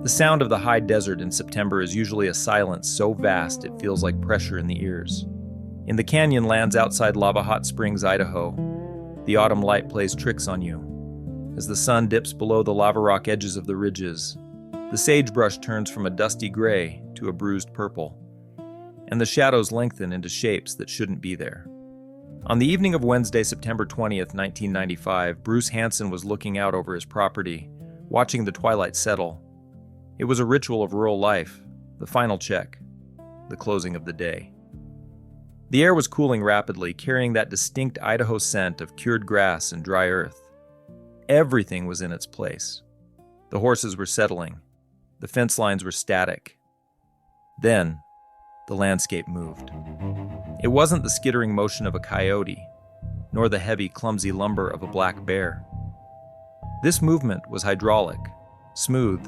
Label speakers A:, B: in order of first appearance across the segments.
A: The sound of the high desert in September is usually a silence so vast it feels like pressure in the ears. In the canyon lands outside Lava Hot Springs, Idaho, the autumn light plays tricks on you. As the sun dips below the lava rock edges of the ridges, the sagebrush turns from a dusty gray to a bruised purple, and the shadows lengthen into shapes that shouldn't be there. On the evening of Wednesday, September 20th, 1995, Bruce Hansen was looking out over his property, watching the twilight settle. It was a ritual of rural life, the final check, the closing of the day. The air was cooling rapidly, carrying that distinct Idaho scent of cured grass and dry earth. Everything was in its place. The horses were settling. The fence lines were static. Then, the landscape moved. It wasn't the skittering motion of a coyote, nor the heavy, clumsy lumber of a black bear. This movement was hydraulic, smooth,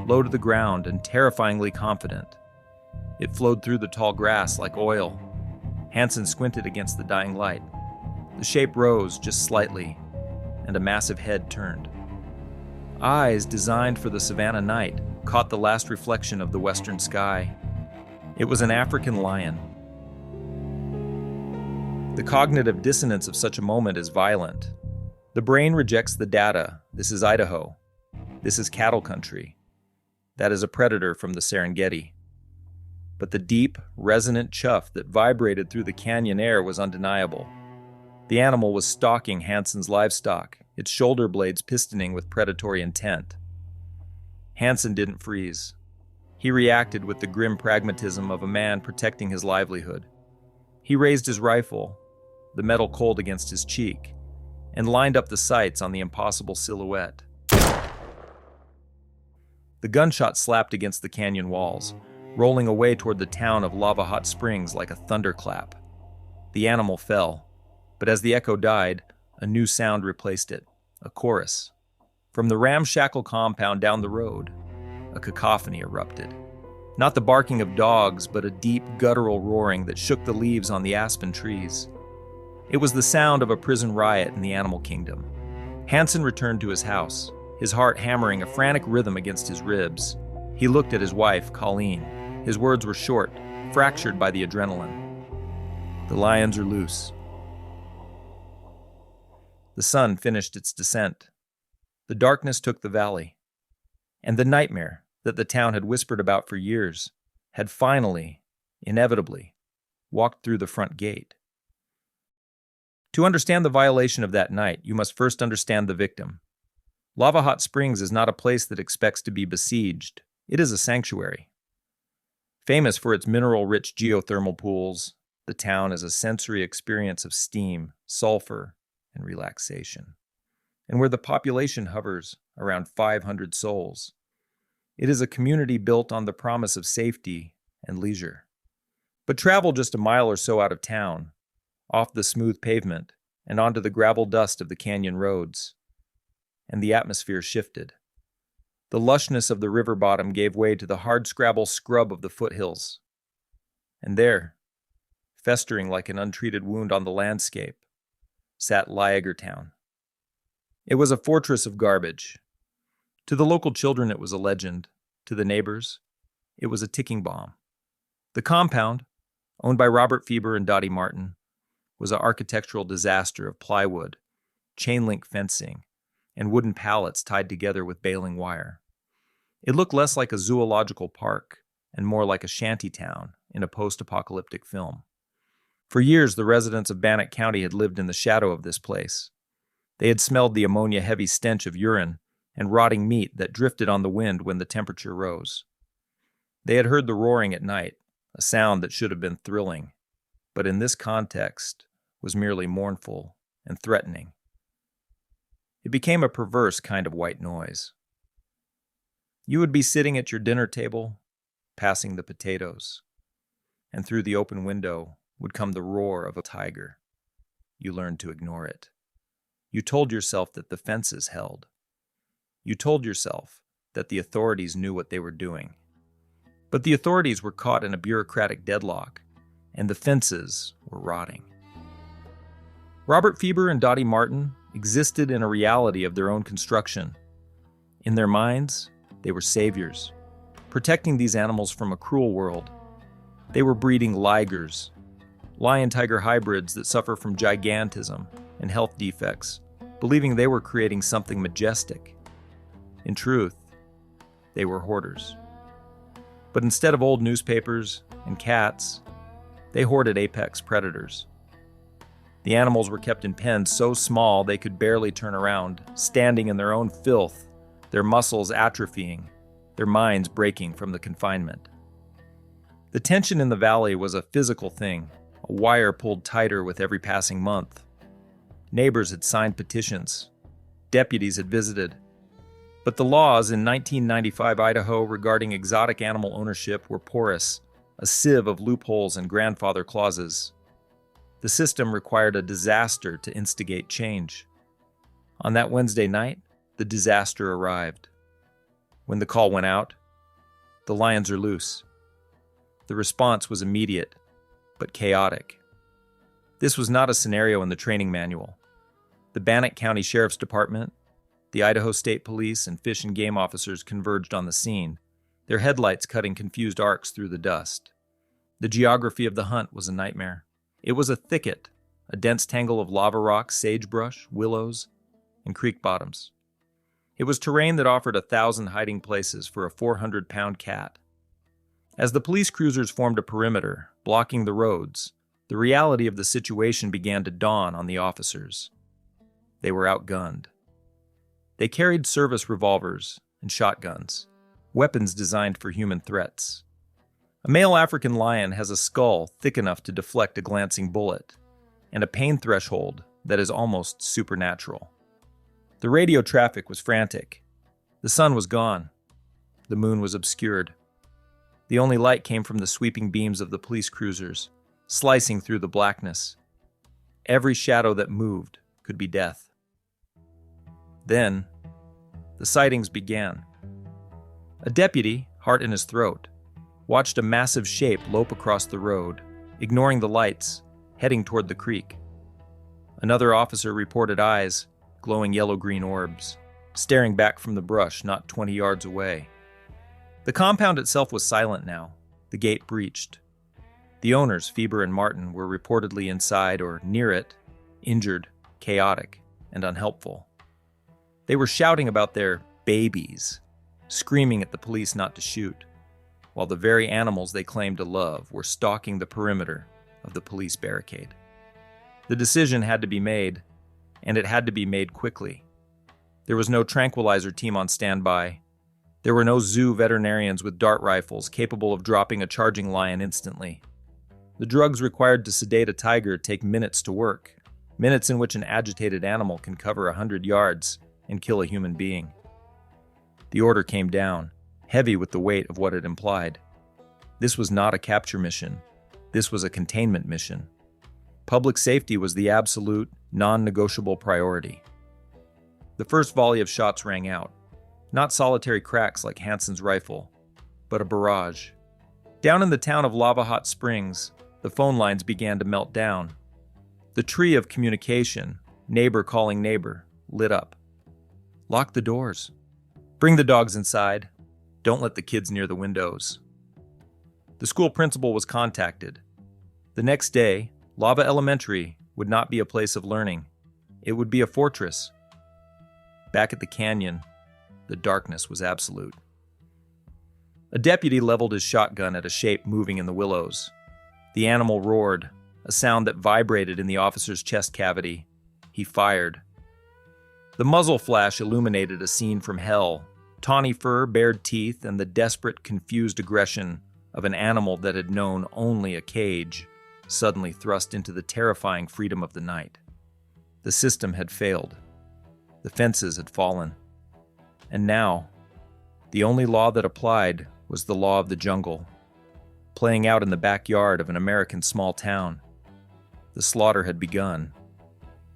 A: low to the ground, and terrifyingly confident. It flowed through the tall grass like oil. Hansen squinted against the dying light. The shape rose just slightly, and a massive head turned. Eyes designed for the savanna night caught the last reflection of the western sky. It was an African lion. The cognitive dissonance of such a moment is violent. The brain rejects the data. This is Idaho. This is cattle country. That is a predator from the Serengeti. But the deep, resonant chuff that vibrated through the canyon air was undeniable. The animal was stalking Hansen's livestock, its shoulder blades pistoning with predatory intent. Hansen didn't freeze. He reacted with the grim pragmatism of a man protecting his livelihood. He raised his rifle, the metal cold against his cheek, and lined up the sights on the impossible silhouette. The gunshot slapped against the canyon walls, rolling away toward the town of Lava Hot Springs like a thunderclap. The animal fell, but as the echo died, a new sound replaced it, a chorus. From the ramshackle compound down the road, a cacophony erupted. Not the barking of dogs, but a deep, guttural roaring that shook the leaves on the aspen trees. It was the sound of a prison riot in the animal kingdom. Hansen returned to his house, his heart hammering a frantic rhythm against his ribs. He looked at his wife, Colleen. His words were short, fractured by the adrenaline. The lions are loose. The sun finished its descent. The darkness took the valley. And the nightmare that the town had whispered about for years had finally, inevitably, walked through the front gate. To understand the violation of that night, you must first understand the victim. Lava Hot Springs is not a place that expects to be besieged. It is a sanctuary. Famous for its mineral-rich geothermal pools, the town is a sensory experience of steam, sulfur, and relaxation. And where the population hovers around 500 souls, it is a community built on the promise of safety and leisure. But travel just a mile or so out of town, off the smooth pavement, and onto the gravel dust of the canyon roads, and the atmosphere shifted. The lushness of the river bottom gave way to the hardscrabble scrub of the foothills. And there, festering like an untreated wound on the landscape, sat LIGER TOWN. It was a fortress of garbage. To the local children, it was a legend. To the neighbors, it was a ticking bomb. The compound, owned by Robert Fieber and Dottie Martin, was an architectural disaster of plywood, chain-link fencing, and wooden pallets tied together with baling wire. It looked less like a zoological park and more like a shanty town in a post-apocalyptic film. For years, the residents of Bannock County had lived in the shadow of this place. They had smelled the ammonia-heavy stench of urine and rotting meat that drifted on the wind when the temperature rose. They had heard the roaring at night, a sound that should have been thrilling, but in this context was merely mournful and threatening. It became a perverse kind of white noise. You would be sitting at your dinner table, passing the potatoes, and through the open window would come the roar of a tiger. You learned to ignore it. You told yourself that the fences held. You told yourself that the authorities knew what they were doing. But the authorities were caught in a bureaucratic deadlock, and the fences were rotting. Robert Fieber and Dottie Martin existed in a reality of their own construction. In their minds, they were saviors, protecting these animals from a cruel world. They were breeding ligers, lion-tiger hybrids that suffer from gigantism and health defects, believing they were creating something majestic. In truth, they were hoarders. But instead of old newspapers and cats, they hoarded apex predators. The animals were kept in pens so small they could barely turn around, standing in their own filth, their muscles atrophying, their minds breaking from the confinement. The tension in the valley was a physical thing, a wire pulled tighter with every passing month. Neighbors had signed petitions. Deputies had visited. But the laws in 1995 Idaho regarding exotic animal ownership were porous, a sieve of loopholes and grandfather clauses. The system required a disaster to instigate change. On that Wednesday night, the disaster arrived. When the call went out, the lions are loose. The response was immediate, but chaotic. This was not a scenario in the training manual. The Bannock County Sheriff's Department, the Idaho State Police, and Fish and Game officers converged on the scene, their headlights cutting confused arcs through the dust. The geography of the hunt was a nightmare. It was a thicket, a dense tangle of lava rocks, sagebrush, willows, and creek bottoms. It was terrain that offered 1,000 hiding places for a 400-pound cat. As the police cruisers formed a perimeter, blocking the roads, the reality of the situation began to dawn on the officers. They were outgunned. They carried service revolvers and shotguns, weapons designed for human threats. A male African lion has a skull thick enough to deflect a glancing bullet, and a pain threshold that is almost supernatural. The radio traffic was frantic. The sun was gone. The moon was obscured. The only light came from the sweeping beams of the police cruisers, slicing through the blackness. Every shadow that moved could be death. Then, the sightings began. A deputy, heart in his throat, watched a massive shape lope across the road, ignoring the lights, heading toward the creek. Another officer reported eyes, glowing yellow-green orbs, staring back from the brush not 20 yards away. The compound itself was silent now, the gate breached. The owners, Feber and Martin, were reportedly inside or near it, injured, chaotic, and unhelpful. They were shouting about their babies, screaming at the police not to shoot, while the very animals they claimed to love were stalking the perimeter of the police barricade. The decision had to be made, and it had to be made quickly. There was no tranquilizer team on standby. There were no zoo veterinarians with dart rifles capable of dropping a charging lion instantly. The drugs required to sedate a tiger take minutes to work, minutes in which an agitated animal can cover 100 yards and kill a human being. The order came down, heavy with the weight of what it implied. This was not a capture mission. This was a containment mission. Public safety was the absolute, non-negotiable priority. The first volley of shots rang out. Not solitary cracks like Hansen's rifle, but a barrage. Down in the town of Lava Hot Springs, the phone lines began to melt down. The tree of communication, neighbor calling neighbor, lit up. Lock the doors. Bring the dogs inside. Don't let the kids near the windows. The school principal was contacted. The next day, Lava Elementary would not be a place of learning. It would be a fortress. Back at the canyon, the darkness was absolute. A deputy leveled his shotgun at a shape moving in the willows. The animal roared, a sound that vibrated in the officer's chest cavity. He fired. The muzzle flash illuminated a scene from hell, tawny fur, bared teeth, and the desperate, confused aggression of an animal that had known only a cage, suddenly thrust into the terrifying freedom of the night. The system had failed. The fences had fallen. And now, the only law that applied was the law of the jungle, playing out in the backyard of an American small town. The slaughter had begun,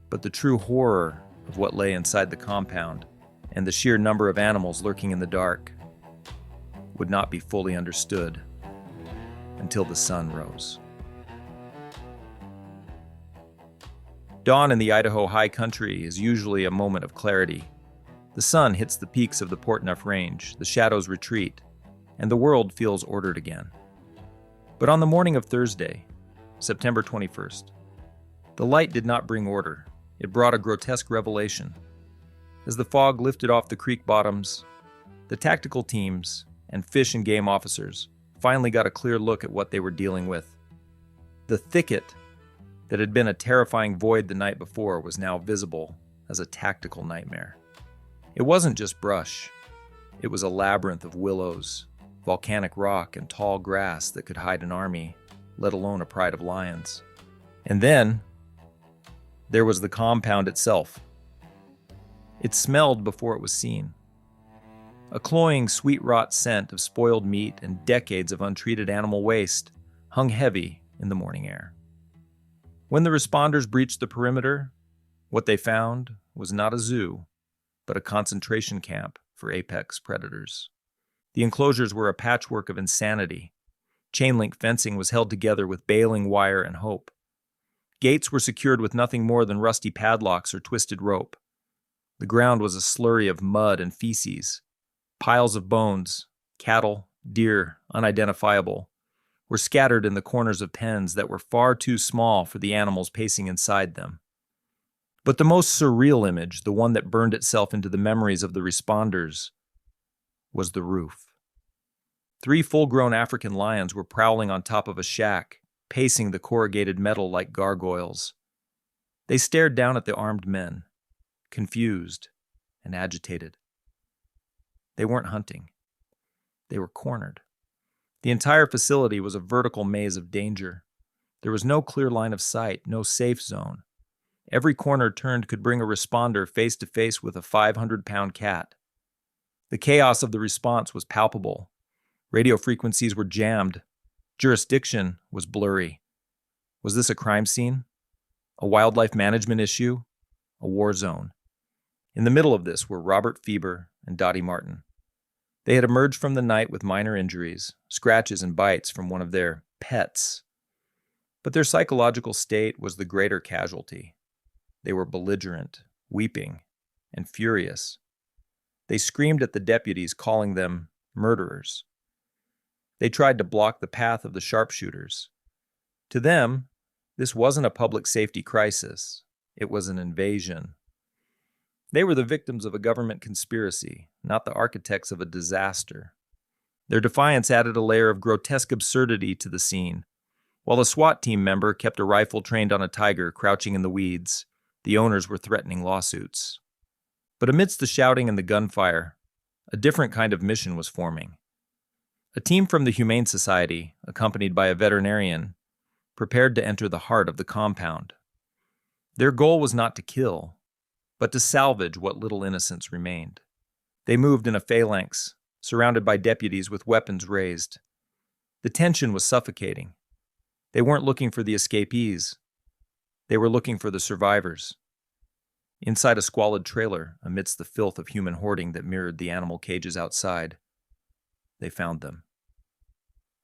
A: but the true horror of what lay inside the compound and the sheer number of animals lurking in the dark would not be fully understood until the sun rose. Dawn in the Idaho high country is usually a moment of clarity. The sun hits the peaks of the Portneuf Range, the shadows retreat, and the world feels ordered again. But on the morning of Thursday, September 21st, the light did not bring order. It brought a grotesque revelation. As the fog lifted off the creek bottoms, the tactical teams and fish and game officers finally got a clear look at what they were dealing with. The thicket that had been a terrifying void the night before was now visible as a tactical nightmare. It wasn't just brush. It was a labyrinth of willows, volcanic rock, and tall grass that could hide an army, let alone a pride of lions. And then, there was the compound itself. It smelled before it was seen. A cloying, sweet-rot scent of spoiled meat and decades of untreated animal waste hung heavy in the morning air. When the responders breached the perimeter, what they found was not a zoo, but a concentration camp for apex predators. The enclosures were a patchwork of insanity. Chain-link fencing was held together with baling wire and hope. Gates were secured with nothing more than rusty padlocks or twisted rope. The ground was a slurry of mud and feces. Piles of bones, cattle, deer, unidentifiable, were scattered in the corners of pens that were far too small for the animals pacing inside them. But the most surreal image, the one that burned itself into the memories of the responders, was the roof. 3 full-grown African lions were prowling on top of a shack, pacing the corrugated metal like gargoyles. They stared down at the armed men, confused and agitated. They weren't hunting. They were cornered. The entire facility was a vertical maze of danger. There was no clear line of sight, no safe zone. Every corner turned could bring a responder face to face with a 500-pound cat. The chaos of the response was palpable. Radio frequencies were jammed. Jurisdiction was blurry. Was this a crime scene? A wildlife management issue? A war zone? In the middle of this were Robert Fieber and Dottie Martin. They had emerged from the night with minor injuries, scratches and bites from one of their pets. But their psychological state was the greater casualty. They were belligerent, weeping, and furious. They screamed at the deputies, calling them murderers. They tried to block the path of the sharpshooters. To them, this wasn't a public safety crisis. It was an invasion. They were the victims of a government conspiracy, not the architects of a disaster. Their defiance added a layer of grotesque absurdity to the scene. While a SWAT team member kept a rifle trained on a tiger crouching in the weeds, the owners were threatening lawsuits. But amidst the shouting and the gunfire, a different kind of mission was forming. A team from the Humane Society, accompanied by a veterinarian, prepared to enter the heart of the compound. Their goal was not to kill, but to salvage what little innocence remained. They moved in a phalanx, surrounded by deputies with weapons raised. The tension was suffocating. They weren't looking for the escapees. They were looking for the survivors. Inside a squalid trailer, amidst the filth of human hoarding that mirrored the animal cages outside, they found them.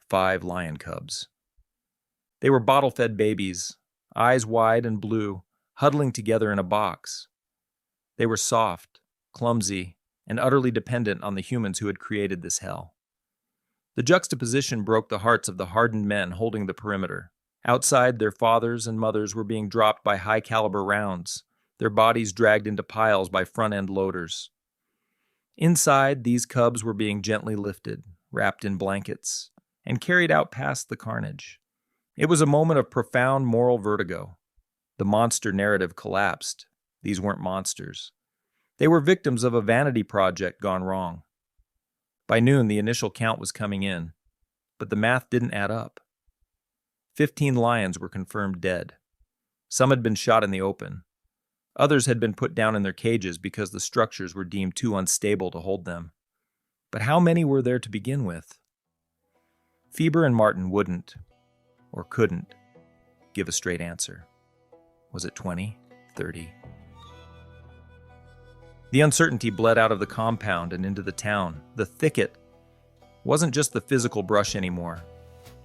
A: 5 lion cubs. They were bottle-fed babies, eyes wide and blue, huddling together in a box. They were soft, clumsy, and utterly dependent on the humans who had created this hell. The juxtaposition broke the hearts of the hardened men holding the perimeter. Outside, their fathers and mothers were being dropped by high-caliber rounds, their bodies dragged into piles by front-end loaders. Inside, these cubs were being gently lifted, wrapped in blankets, and carried out past the carnage. It was a moment of profound moral vertigo. The monster narrative collapsed. These weren't monsters. They were victims of a vanity project gone wrong. By noon, the initial count was coming in, but the math didn't add up. 15 lions were confirmed dead. Some had been shot in the open. Others had been put down in their cages because the structures were deemed too unstable to hold them. But how many were there to begin with? Fieber and Martin wouldn't, or couldn't, give a straight answer. Was it 20, 30? The uncertainty bled out of the compound and into the town. The thicket wasn't just the physical brush anymore.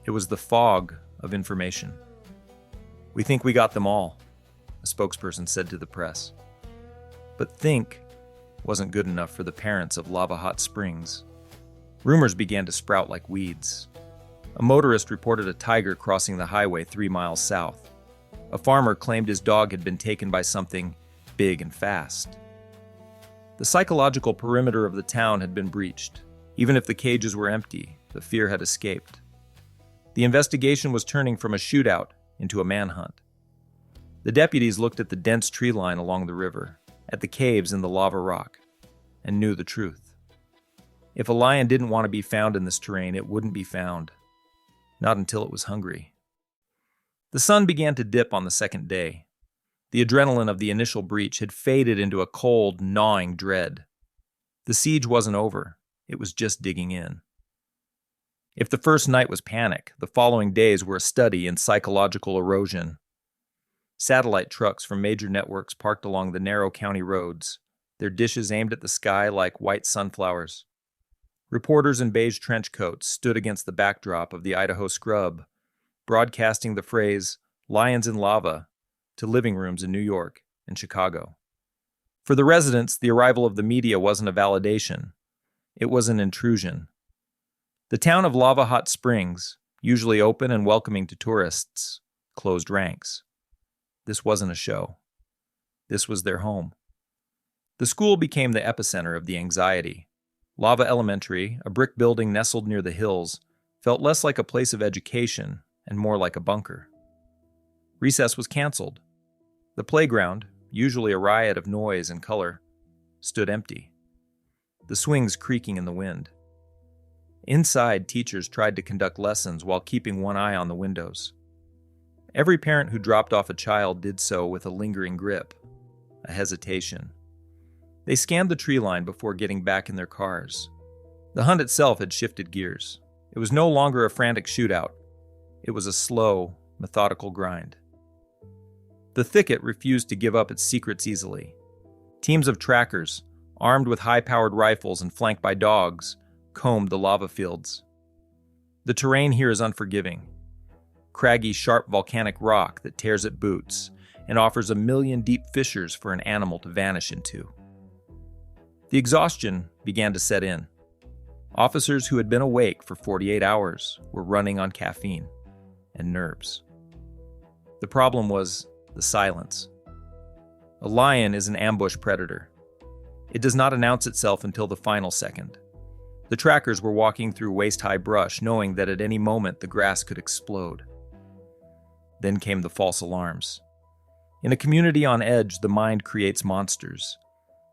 A: It was the fog of information. "We think we got them all," a spokesperson said to the press. But think wasn't good enough for the parents of Lava Hot Springs. Rumors began to sprout like weeds. A motorist reported a tiger crossing the highway 3 miles south. A farmer claimed his dog had been taken by something big and fast. The psychological perimeter of the town had been breached. Even if the cages were empty, the fear had escaped. The investigation was turning from a shootout into a manhunt. The deputies looked at the dense tree line along the river, at the caves in the lava rock, and knew the truth. If a lion didn't want to be found in this terrain, it wouldn't be found. Not until it was hungry. The sun began to dip on the second day. The adrenaline of the initial breach had faded into a cold, gnawing dread. The siege wasn't over. It was just digging in. If the first night was panic, the following days were a study in psychological erosion. Satellite trucks from major networks parked along the narrow county roads, their dishes aimed at the sky like white sunflowers. Reporters in beige trench coats stood against the backdrop of the Idaho scrub, broadcasting the phrase, "lions in lava," to living rooms in New York and Chicago. For the residents, the arrival of the media wasn't a validation. It was an intrusion. The town of Lava Hot Springs, usually open and welcoming to tourists, closed ranks. This wasn't a show. This was their home. The school became the epicenter of the anxiety. Lava Elementary, a brick building nestled near the hills, felt less like a place of education and more like a bunker. Recess was canceled. The playground, usually a riot of noise and color, stood empty, the swings creaking in the wind. Inside, teachers tried to conduct lessons while keeping one eye on the windows. Every parent who dropped off a child did so with a lingering grip, a hesitation. They scanned the tree line before getting back in their cars. The hunt itself had shifted gears. It was no longer a frantic shootout. It was a slow, methodical grind. The thicket refused to give up its secrets easily. Teams of trackers, armed with high-powered rifles and flanked by dogs, combed the lava fields. The terrain here is unforgiving. Craggy, sharp volcanic rock that tears at boots and offers a million deep fissures for an animal to vanish into. The exhaustion began to set in. Officers who had been awake for 48 hours were running on caffeine and nerves. The problem was the silence. A lion is an ambush predator. It does not announce itself until the final second. The trackers were walking through waist-high brush, knowing that at any moment the grass could explode. Then came the false alarms. In a community on edge, the mind creates monsters.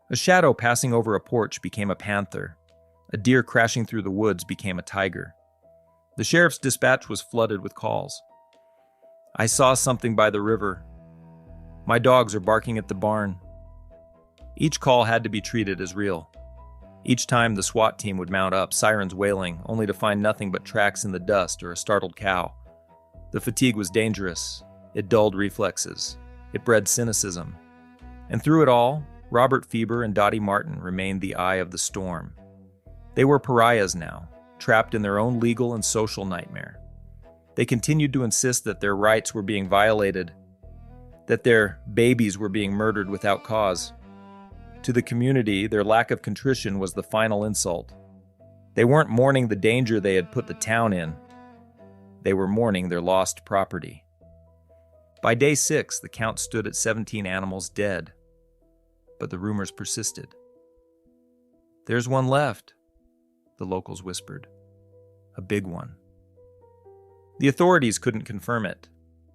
A: A shadow passing over a porch became a panther. A deer crashing through the woods became a tiger. The sheriff's dispatch was flooded with calls. I saw something by the river. My dogs are barking at the barn. Each call had to be treated as real. Each time the SWAT team would mount up, sirens wailing, only to find nothing but tracks in the dust or a startled cow. The fatigue was dangerous. It dulled reflexes. It bred cynicism. And through it all, Robert Fieber and Dottie Martin remained the eye of the storm. They were pariahs now, trapped in their own legal and social nightmare. They continued to insist that their rights were being violated, that their babies were being murdered without cause. To the community, their lack of contrition was the final insult. They weren't mourning the danger they had put the town in. They were mourning their lost property. By day 6, the count stood at 17 animals dead. But the rumors persisted. "There's one left," the locals whispered. "A big one." The authorities couldn't confirm it.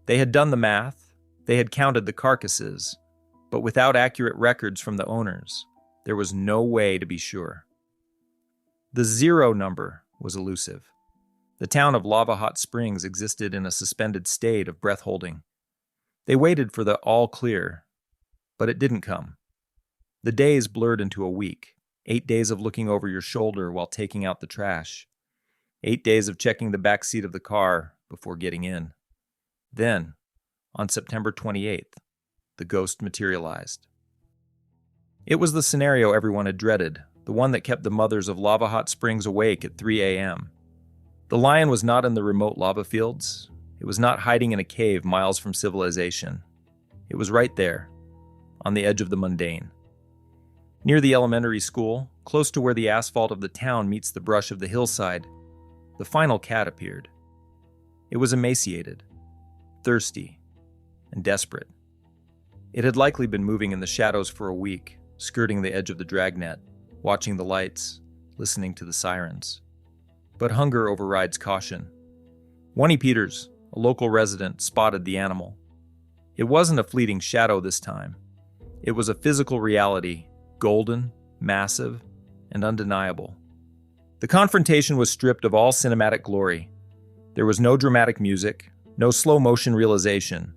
A: They had done the math, they had counted the carcasses, but without accurate records from the owners, there was no way to be sure. The 0 number was elusive. The town of Lava Hot Springs existed in a suspended state of breath-holding. They waited for the all clear, but it didn't come. The days blurred into a week, 8 days of looking over your shoulder while taking out the trash, 8 days of checking the back seat of the car before getting in. Then, on September 28th, the ghost materialized. It was the scenario everyone had dreaded, the one that kept the mothers of Lava Hot Springs awake at 3 a.m. The lion was not in the remote lava fields. It was not hiding in a cave miles from civilization. It was right there, on the edge of the mundane. Near the elementary school, close to where the asphalt of the town meets the brush of the hillside, the final cat appeared. It was emaciated, thirsty, and desperate. It had likely been moving in the shadows for a week, skirting the edge of the dragnet, watching the lights, listening to the sirens. But hunger overrides caution. Wonnie Peters, a local resident, spotted the animal. It wasn't a fleeting shadow this time. It was a physical reality, golden, massive, and undeniable. The confrontation was stripped of all cinematic glory. There was no dramatic music, no slow-motion realization.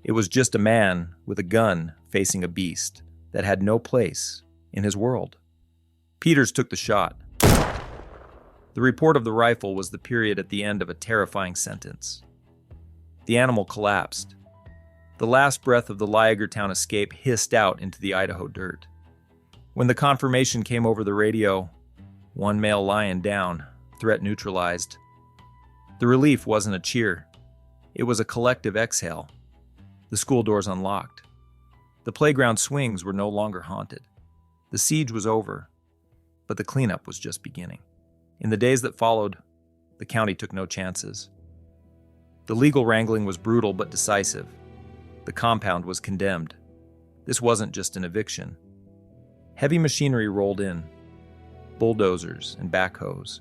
A: It was just a man with a gun facing a beast that had no place in his world. Peters took the shot. The report of the rifle was the period at the end of a terrifying sentence. The animal collapsed. The last breath of the LIGER TOWN escape hissed out into the Idaho dirt. When the confirmation came over the radio, one male lion down, threat neutralized. The relief wasn't a cheer. It was a collective exhale. The school doors unlocked. The playground swings were no longer haunted. The siege was over, but the cleanup was just beginning. In the days that followed, the county took no chances. The legal wrangling was brutal but decisive. The compound was condemned. This wasn't just an eviction. Heavy machinery rolled in, bulldozers and backhoes,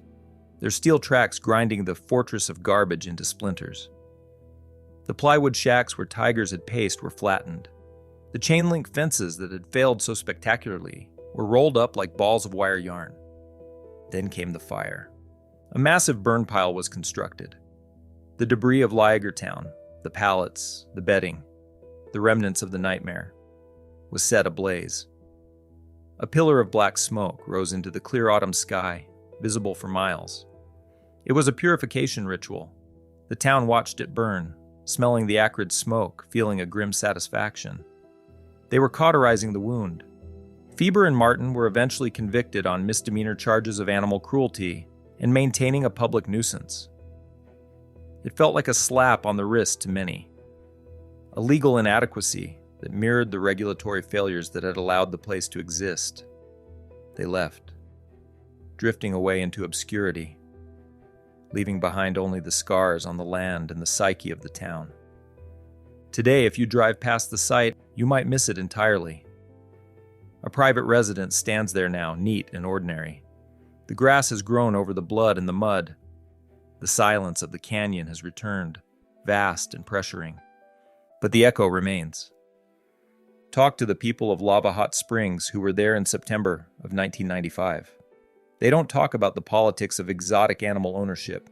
A: their steel tracks grinding the fortress of garbage into splinters. The plywood shacks where tigers had paced were flattened. The chain-link fences that had failed so spectacularly were rolled up like balls of wire yarn. Then came the fire. A massive burn pile was constructed. The debris of LIGER TOWN, the pallets, the bedding, the remnants of the nightmare, was set ablaze. A pillar of black smoke rose into the clear autumn sky, visible for miles. It was a purification ritual. The town watched it burn, smelling the acrid smoke, feeling a grim satisfaction. They were cauterizing the wound. Feber and Martin were eventually convicted on misdemeanor charges of animal cruelty and maintaining a public nuisance. It felt like a slap on the wrist to many. A legal inadequacy that mirrored the regulatory failures that had allowed the place to exist. They left, drifting away into obscurity, leaving behind only the scars on the land and the psyche of the town. Today, if you drive past the site, you might miss it entirely. A private residence stands there now, neat and ordinary. The grass has grown over the blood and the mud. The silence of the canyon has returned, vast and pressuring. But the echo remains. Talk to the people of Lava Hot Springs who were there in September of 1995. They don't talk about the politics of exotic animal ownership.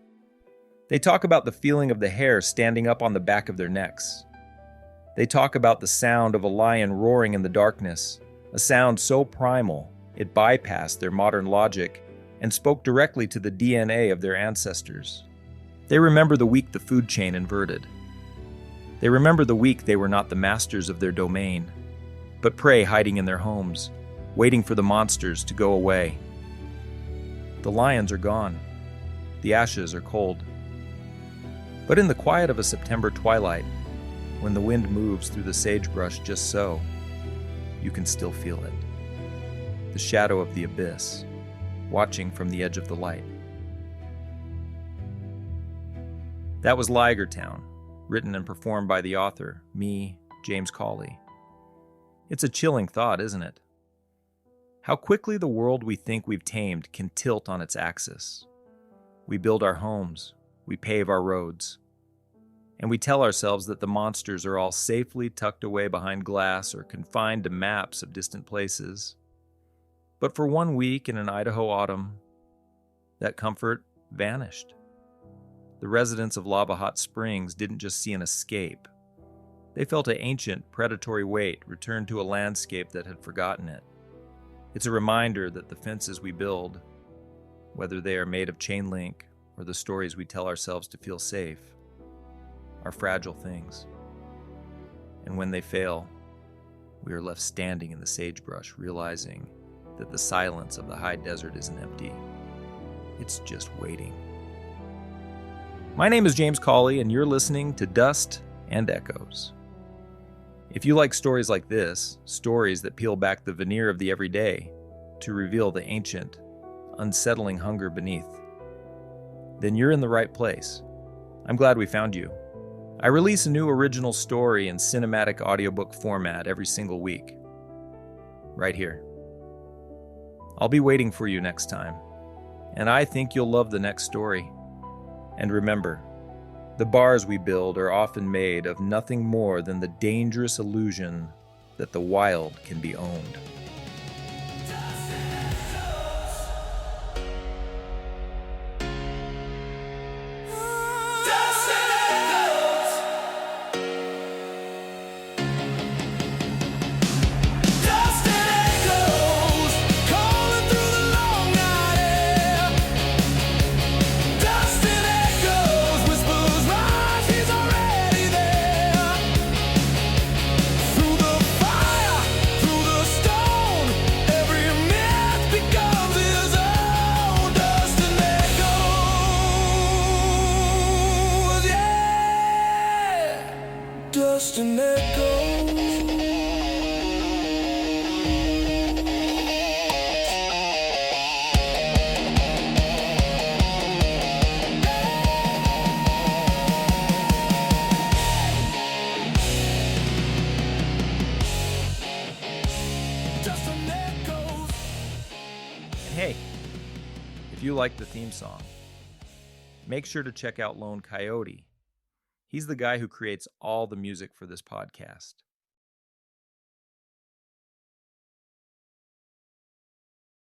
A: They talk about the feeling of the hair standing up on the back of their necks. They talk about the sound of a lion roaring in the darkness, a sound so primal it bypassed their modern logic and spoke directly to the DNA of their ancestors. They remember the week the food chain inverted. They remember the week they were not the masters of their domain, but prey hiding in their homes, waiting for the monsters to go away. The lions are gone. The ashes are cold. But in the quiet of a September twilight, when the wind moves through the sagebrush just so, you can still feel it. The shadow of the abyss, watching from the edge of the light. That was LIGER TOWN, written and performed by the author, me, James Cawley. It's a chilling thought, isn't it? How quickly the world we think we've tamed can tilt on its axis. We build our homes, we pave our roads, and we tell ourselves that the monsters are all safely tucked away behind glass or confined to maps of distant places. But for 1 week in an Idaho autumn, that comfort vanished. The residents of Lava Hot Springs didn't just see an escape. They felt an ancient, predatory weight return to a landscape that had forgotten it. It's a reminder that the fences we build, whether they are made of chain link or the stories we tell ourselves to feel safe, are fragile things. And when they fail, we are left standing in the sagebrush, realizing that the silence of the high desert isn't empty. It's just waiting. My name is James Cawley, and you're listening to Dust and Echoes. If you like stories like this, stories that peel back the veneer of the everyday to reveal the ancient, unsettling hunger beneath, then you're in the right place. I'm glad we found you. I release a new original story in cinematic audiobook format every single week. Right here. I'll be waiting for you next time, and I think you'll love the next story. And remember, the bars we build are often made of nothing more than the dangerous illusion that the wild can be owned.
B: Dust and echoes.
A: And hey, if you like the theme song, make sure to check out Lone Coyote. He's the guy who creates all the music for this podcast.